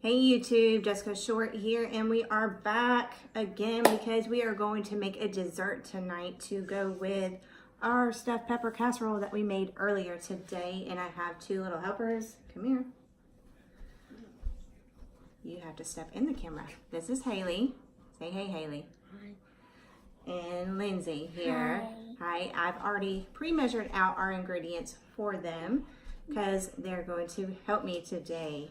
Hey YouTube, Jessica Short here, and we are back again because we are going to make a dessert tonight to go with our stuffed pepper casserole that we made earlier today. And I have two little helpers. Come here. You have to step in the camera. This is Haley. Say hey, Haley. Hi. And Lindsay here. Hi. I've already pre-measured out our ingredients for them because they're going to help me today.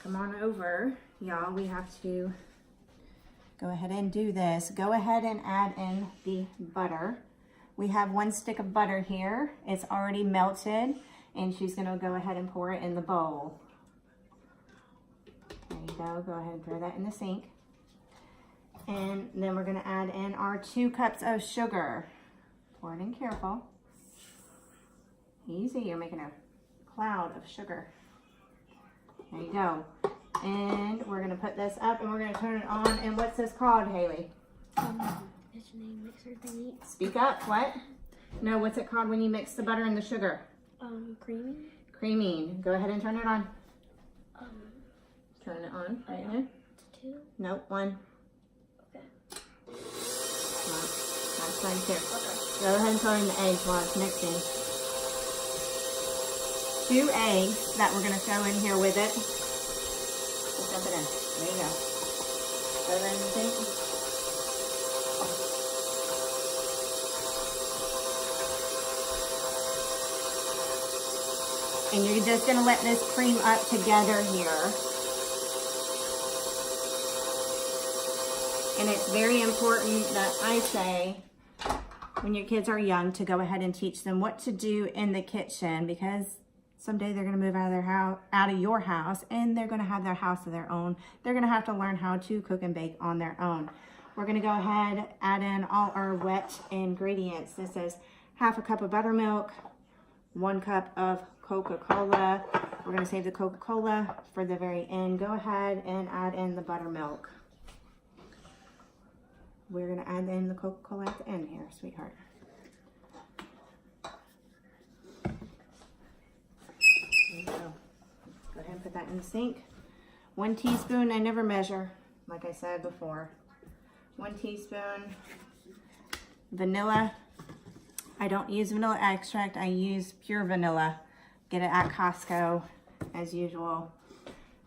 Come on over, y'all. We have to go ahead and do this. Go ahead and add in the butter. We have 1 stick of butter here. It's already melted, and she's gonna go ahead and pour it in the bowl. There you go. Go ahead and throw that in the sink. And then we're gonna add in our 2 cups of sugar. Pour it in careful. Easy, you're making a cloud of sugar. There you go. And we're going to put this up and we're going to turn it on. And what's this called, Haley? It's a mixer thingy. Speak up. What? No, what's it called when you mix the butter and the sugar? Creaming. Creaming. Go ahead and turn it on. Turn it on right now. 2. Nope, 1. Okay. That's fine too. Okay. Go ahead and throw in the eggs while it's mixing. 2 eggs that we're going to throw in here with it. Just dump it in. There you go. Throw that in the sink. And you're just going to let this cream up together here. And it's very important that I say, when your kids are young, to go ahead and teach them what to do in the kitchen, because someday they're going to move out of their house, out of your house, and they're going to have their house of their own. They're going to have to learn how to cook and bake on their own. We're going to go ahead, add in all our wet ingredients. This is 1/2 cup of buttermilk, 1 cup of Coca-Cola. We're going to save the Coca-Cola for the very end. Go ahead and add in the buttermilk. We're going to add in the Coca-Cola at the end here, sweetheart. There you go. Go ahead and put that in the sink. 1 teaspoon, I never measure, like I said before. 1 teaspoon vanilla. I don't use vanilla extract, I use pure vanilla. Get it at Costco, as usual.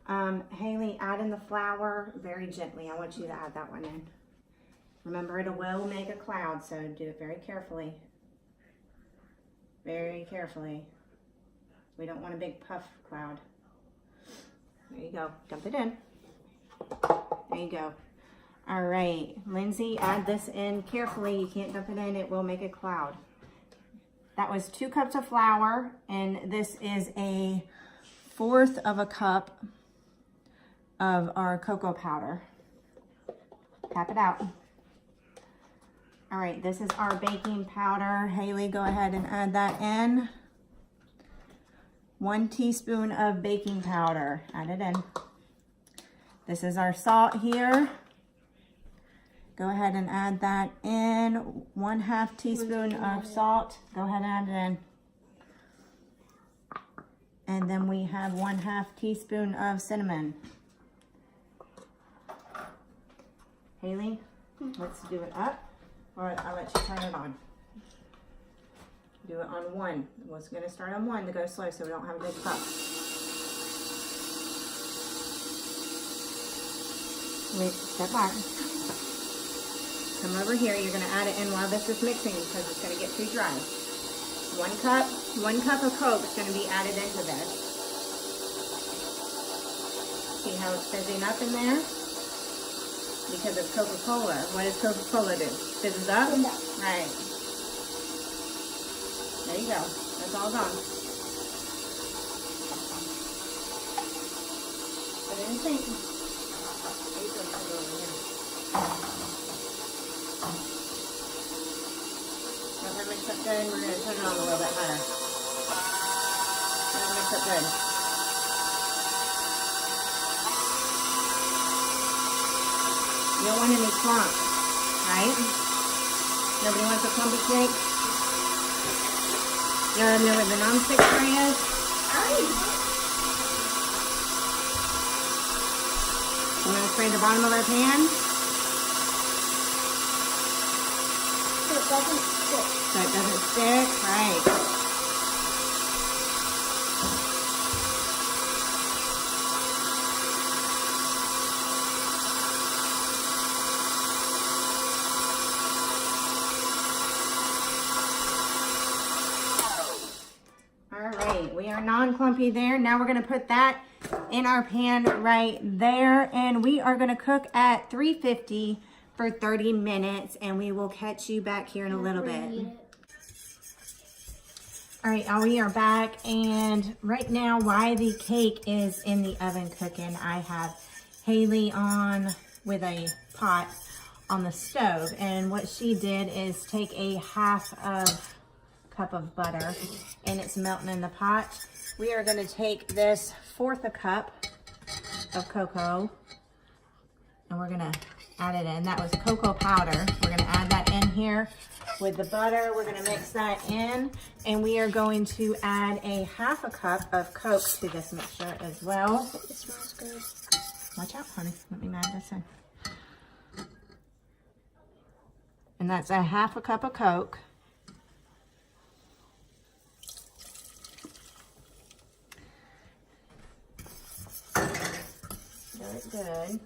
Haley, add in the flour very gently. I want you to add that one in. Remember, it will make a cloud, so do it very carefully. Very carefully. We don't want a big puff cloud. There you go. Dump it in. There you go. All right. Lindsay, add this in carefully. You can't dump it in. It will make a cloud. That was 2 cups of flour, and this is a 1/4 of a cup of our cocoa powder. Tap it out. All right, this is our baking powder. Haley, go ahead and add that in. 1 teaspoon of baking powder. Add it in. This is our salt here. Go ahead and add that in. 1/2 teaspoon of salt. Go ahead and add it in. And then we have 1/2 teaspoon of cinnamon. Haley, let's do it up. Or I'll let you turn it on. Do it on 1. We're going to start on 1 to go slow so we don't have a big puff. Wait, step back. Come over here. You're going to add it in while this is mixing because it's going to get too dry. 1 cup of Coke is going to be added into this. See how it's fizzing up in there? Because of Coca-Cola. What does Coca-Cola do? Fizzes up? Right. There you go. That's all gone. Put it in the sink. Let that mix up good. We're going to turn it on a little bit higher. Let it mix up good. You don't want any clumps, right? Nobody wants a clumpy cake? You want to know what the non-stick tray is? I'm going to spray the bottom of our pan So it doesn't stick. so it doesn't stick. Right. All right, we are non-clumpy there. Now we're going to put that in our pan right there, and we are going to cook at 350 for 30 minutes, and we will catch you back here in a little bit. All right, we are back, and right now while the cake is in the oven cooking, I have Haley on with a pot on the stove, and what she did is take a half of cup of butter, and it's melting in the pot. We are going to take this 1/4 a cup of cocoa, and we're going to add it in. That was cocoa powder. We're going to add that in here with the butter. We're going to mix that in, and we are going to add a 1/2 a cup of Coke to this mixture as well. It smells good. Watch out, honey. Let me add this in. And that's a 1/2 a cup of Coke. Stir it good.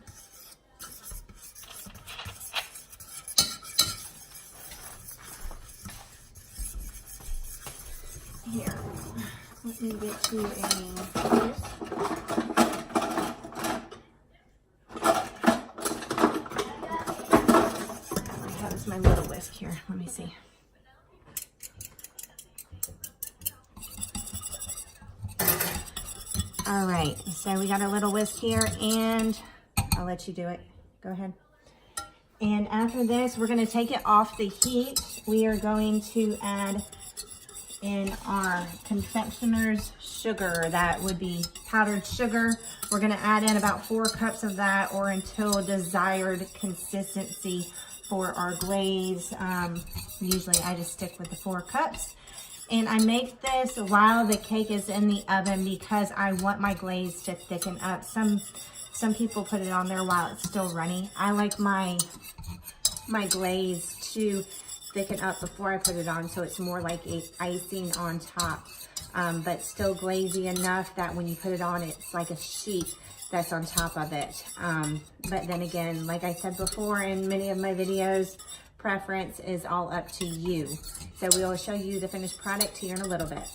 Here, let me get you a... How's my little whisk here? Let me see. All right, so we got our little whisk here, and I'll let you do it. Go ahead. And after this, we're going to take it off the heat. We are going to add in our confectioner's sugar. That would be powdered sugar. We're going to add in about 4 cups of that, or until desired consistency for our glaze. Usually I just stick with the 4 cups. And I make this while the cake is in the oven because I want my glaze to thicken up. Some people put it on there while it's still runny. I like my glaze to thicken up before I put it on, so it's more like a icing on top, but still glazy enough that when you put it on, it's like a sheet that's on top of it. But then again, like I said before in many of my videos, preference is all up to you. So we will show you the finished product here in a little bit.